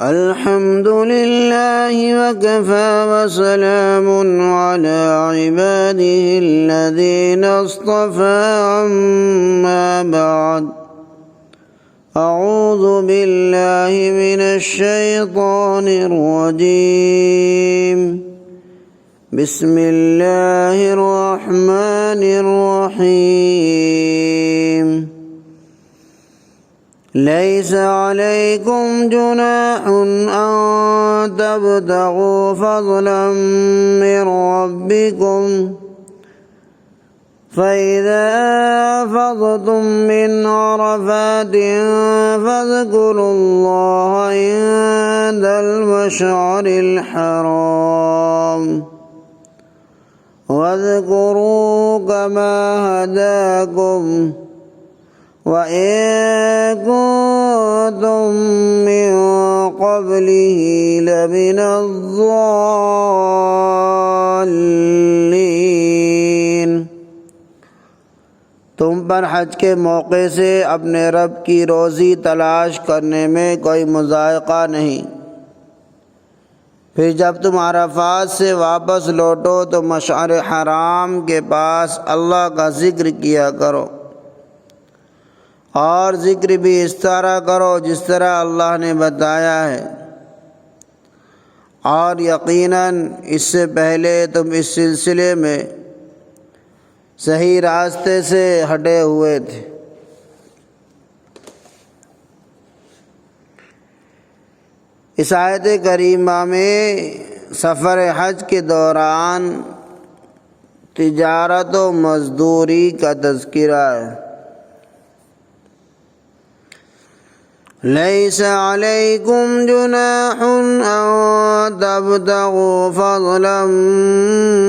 الحمد لله وكفى وسلام على عباده الذين اصطفى أما بعد أعوذ بالله من الشيطان الرجيم بسم الله الرحمن الرحيم ليس عليكم جناح أن تبتغوا فضلا من ربكم فإذا أفضتم من عرفات فاذكروا الله عند المشعر الحرام واذكروا كما هداكم وإن كنتم من قبله لمن الضالين۔ تم پر حج کے موقع سے اپنے رب کی روزی تلاش کرنے میں کوئی مضائقہ نہیں۔ پھر جب تم عرفات سے واپس لوٹو تو مشعر حرام کے پاس اللہ کا ذکر کیا کرو، اور ذکر بھی اس طرح کرو جس طرح اللہ نے بتایا ہے، اور یقیناً اس سے پہلے تم اس سلسلے میں صحیح راستے سے ہٹے ہوئے تھے۔ اس آیت کریمہ میں سفر حج کے دوران تجارت و مزدوری کا تذکرہ ہے۔ لَيْسَ عَلَيْكُمْ جُنَاحٌ أَن تَبْتَغُوا فَضْلًا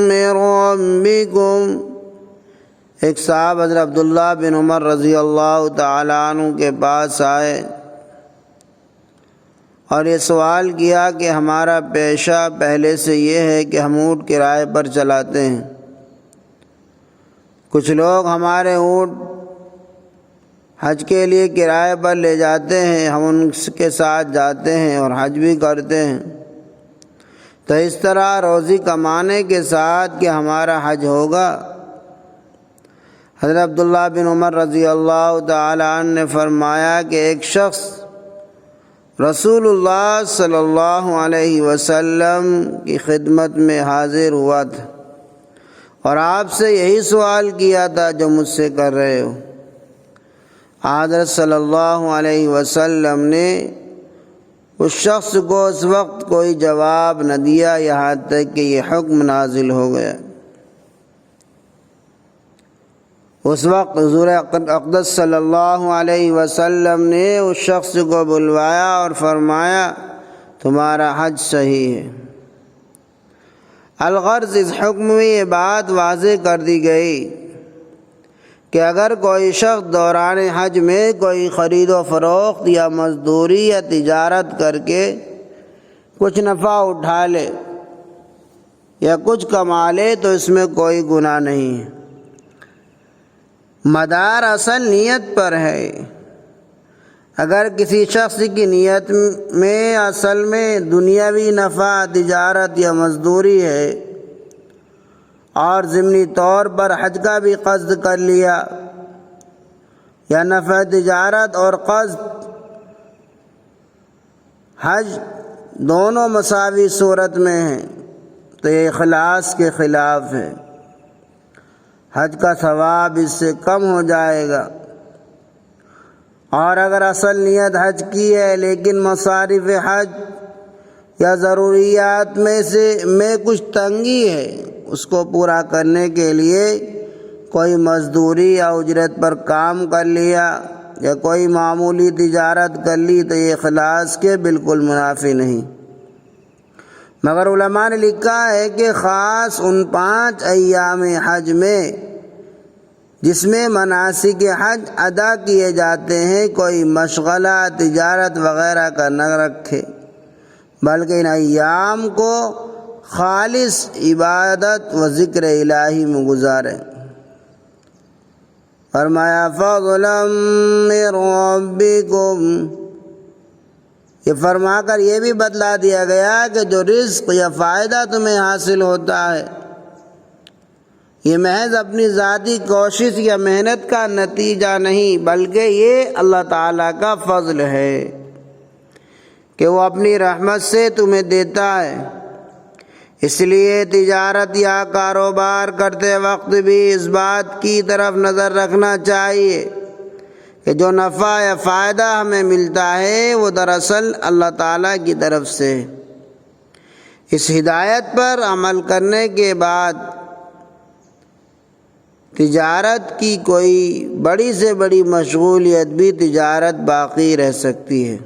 مِّن رَّبِّكُمْ۔ ایک صاحب حضرت عبداللہ بن عمر رضی اللہ تعالیٰ عنہ کے پاس آئے اور یہ سوال کیا کہ ہمارا پیشہ پہلے سے یہ ہے کہ ہم اونٹ کرائے پر چلاتے ہیں۔ کچھ لوگ ہمارے اونٹ حج کے لیے کرائے پر لے جاتے ہیں، ہم ان کے ساتھ جاتے ہیں اور حج بھی کرتے ہیں، تو اس طرح روزی کمانے کے ساتھ کہ ہمارا حج ہوگا؟ حضرت عبداللہ بن عمر رضی اللہ تعالی عنہ نے فرمایا کہ ایک شخص رسول اللہ صلی اللہ علیہ وسلم کی خدمت میں حاضر ہوا تھا اور آپ سے یہی سوال کیا تھا جو مجھ سے کر رہے ہو۔ حضرت صلی اللہ علیہ وسلم نے اس شخص کو اس وقت کوئی جواب نہ دیا یہاں تک کہ یہ حکم نازل ہو گیا۔ اس وقت حضور اقدس صلی اللہ علیہ وسلم نے اس شخص کو بلوایا اور فرمایا تمہارا حج صحیح ہے۔ الغرض اس حکم میں یہ بات واضح کر دی گئی کہ اگر کوئی شخص دوران حج میں کوئی خرید و فروخت یا مزدوری یا تجارت کر کے کچھ نفع اٹھا لے یا کچھ کما لے تو اس میں کوئی گناہ نہیں ہے۔ مدار اصل نیت پر ہے۔ اگر کسی شخص کی نیت میں اصل میں دنیاوی نفع تجارت یا مزدوری ہے اور ضمنی طور پر حج کا بھی قصد کر لیا یا نفع تجارت اور قصد حج دونوں مساوی صورت میں ہیں تو یہ اخلاص کے خلاف ہے، حج کا ثواب اس سے کم ہو جائے گا۔ اور اگر اصل نیت حج کی ہے لیکن مصارف حج یا ضروریات میں کچھ تنگی ہے، اس کو پورا کرنے کے لیے کوئی مزدوری یا اجرت پر کام کر لیا یا کوئی معمولی تجارت کر لی تو یہ اخلاص کے بالکل منافی نہیں۔ مگر علماء نے لکھا ہے کہ خاص ان 5 ایام حج میں جس میں مناسک حج ادا کیے جاتے ہیں کوئی مشغلہ تجارت وغیرہ کا نہ رکھے، بلکہ ان ایام کو خالص عبادت و ذکر الہی میں گزارے۔ فرمایا فضلا من ربکم، یہ فرما کر یہ بھی بتلا دیا گیا کہ جو رزق یا فائدہ تمہیں حاصل ہوتا ہے یہ محض اپنی ذاتی کوشش یا محنت کا نتیجہ نہیں، بلکہ یہ اللہ تعالیٰ کا فضل ہے کہ وہ اپنی رحمت سے تمہیں دیتا ہے۔ اس لیے تجارت یا کاروبار کرتے وقت بھی اس بات کی طرف نظر رکھنا چاہیے کہ جو نفع یا فائدہ ہمیں ملتا ہے وہ دراصل اللہ تعالیٰ کی طرف سے۔ اس ہدایت پر عمل کرنے کے بعد تجارت کی کوئی بڑی سے بڑی مشغولیت بھی تجارت باقی رہ سکتی ہے۔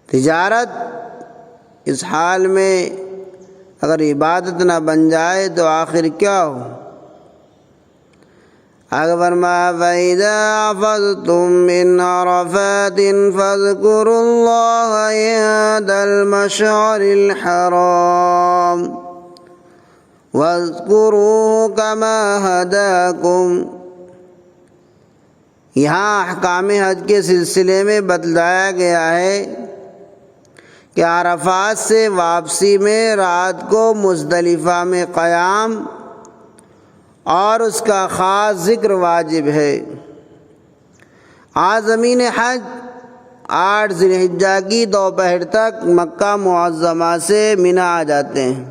تجارت اس حال میں اگر عبادت نہ بن جائے تو آخر کیا ہو؟ آگے فرمایا فَإِذَا أَفَضْتُم مِّنْ عَرَفَاتٍ فَاذْكُرُوا اللَّهَ عِندَ الْمَشْعَرِ الْحَرَامِ وَاذْكُرُوهُ كَمَا هَدَاكُمْ۔ یہاں احکام حج کے سلسلے میں بتلایا گیا ہے کہ عرفات سے واپسی میں رات کو مزدلفہ میں قیام اور اس کا خاص ذکر واجب ہے۔ عازمین حج 8 ذی الحجہ کی دوپہر تک مکہ معظمہ سے منی آ جاتے ہیں۔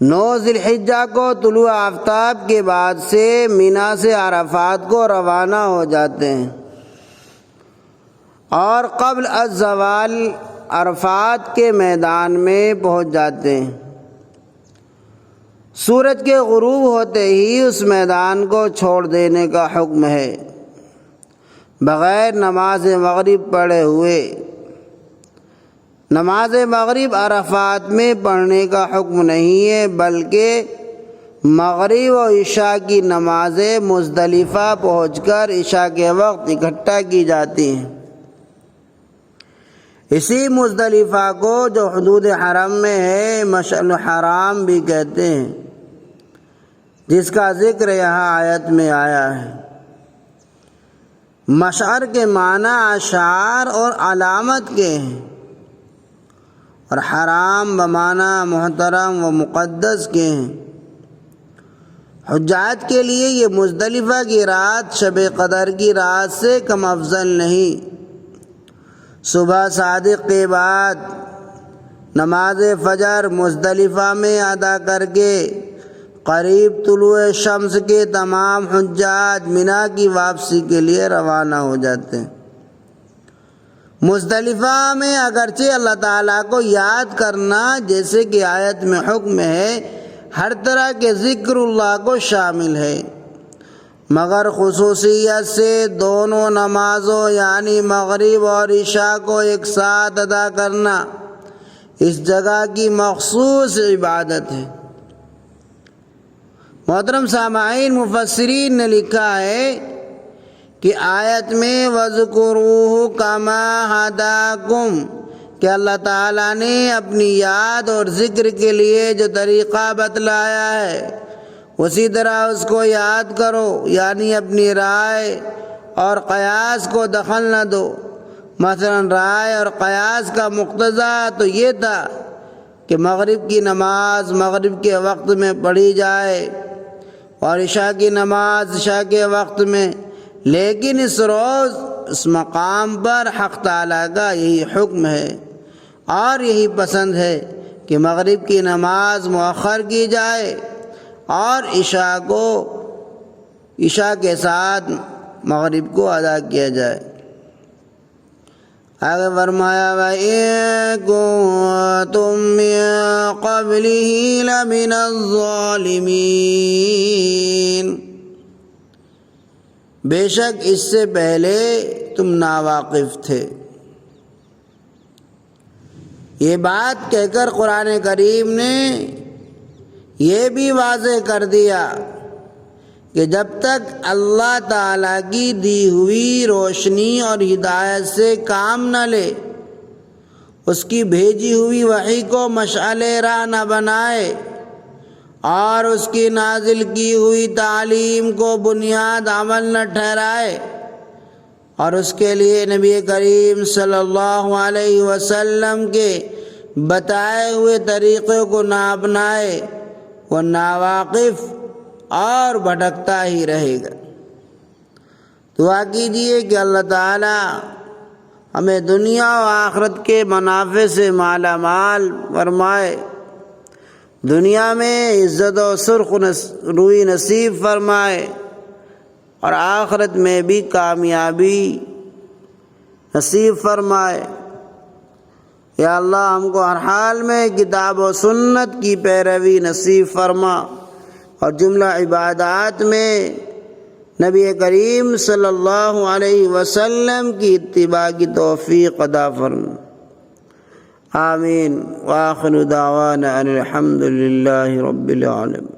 9 ذی الحجہ کو طلوع آفتاب کے بعد سے منی سے عرفات کو روانہ ہو جاتے ہیں اور قبل الزوال عرفات کے میدان میں پہنچ جاتے ہیں۔ سورج کے غروب ہوتے ہی اس میدان کو چھوڑ دینے کا حکم ہے، بغیر نماز مغرب پڑھے ہوئے۔ نماز مغرب عرفات میں پڑھنے کا حکم نہیں ہے، بلکہ مغرب و عشاء کی نمازیں مزدلفہ پہنچ کر عشاء کے وقت اکٹھا کی جاتی ہیں۔ اسی مزدلفہ کو جو حدود حرم میں ہے مشعر الحرام بھی کہتے ہیں، جس کا ذکر یہاں آیت میں آیا ہے۔ مشعر کے معنی اشعار اور علامت کے ہیں، اور حرام بمعنی محترم و مقدس کے ہیں۔ حجاج کے لیے یہ مزدلفہ کی رات شب قدر کی رات سے کم افضل نہیں۔ صبح صادق کے بعد نماز فجر مزدلفہ میں ادا کر کے قریب طلوع شمس کے تمام حجاج منی کی واپسی کے لیے روانہ ہو جاتے ہیں۔ مزدلفہ میں اگرچہ اللہ تعالیٰ کو یاد کرنا جیسے کہ آیت میں حکم ہے، ہر طرح کے ذکر اللہ کو شامل ہے، مگر خصوصیت سے دونوں نمازوں یعنی مغرب اور عشاء کو ایک ساتھ ادا کرنا اس جگہ کی مخصوص عبادت ہے۔ محترم سامعین، مفسرین نے لکھا ہے کہ آیت میں وَاذْكُرُوهُ كَمَا هَدَاكُمْ کہ اللہ تعالیٰ نے اپنی یاد اور ذکر کے لیے جو طریقہ بتلایا ہے اسی طرح اس کو یاد کرو، یعنی اپنی رائے اور قیاس کو دخل نہ دو۔ مثلا رائے اور قیاس کا مقتضا تو یہ تھا کہ مغرب کی نماز مغرب کے وقت میں پڑھی جائے اور عشاء کی نماز عشاء کے وقت میں، لیکن اس روز اس مقام پر حق تعالیٰ کا یہی حکم ہے اور یہی پسند ہے کہ مغرب کی نماز مؤخر کی جائے اور عشاء کے ساتھ مغرب کو ادا کیا جائے۔ آگے فرمایا وَإِن كُنتُم مِّن قَبْلِهِ لَمِنَ الظَّالِمِينَ بے شک اس سے پہلے تم ناواقف تھے۔ یہ بات کہہ کر قرآن کریم نے یہ بھی واضح کر دیا کہ جب تک اللہ تعالیٰ کی دی ہوئی روشنی اور ہدایت سے کام نہ لے، اس کی بھیجی ہوئی وحی کو مشعل راہ نہ بنائے اور اس کی نازل کی ہوئی تعلیم کو بنیاد عمل نہ ٹھہرائے اور اس کے لیے نبی کریم صلی اللہ علیہ وسلم کے بتائے ہوئے طریقے کو نہ اپنائے وہ ناواقف اور بھٹکتا ہی رہے گا۔ دعا کیجیے کہ اللہ تعالی ہمیں دنیا و آخرت کے منافع سے مالا مال فرمائے، دنیا میں عزت و سرخ روئی نصیب فرمائے اور آخرت میں بھی کامیابی نصیب فرمائے۔ یا اللہ ہم کو ہر حال میں کتاب و سنت کی پیروی نصیب فرما اور جملہ عبادات میں نبی کریم صلی اللہ علیہ وسلم کی اتباع کی توفیق عطا فرما۔ آمین۔ وآخر دعوانا ان الحمد للہ رب العالمین۔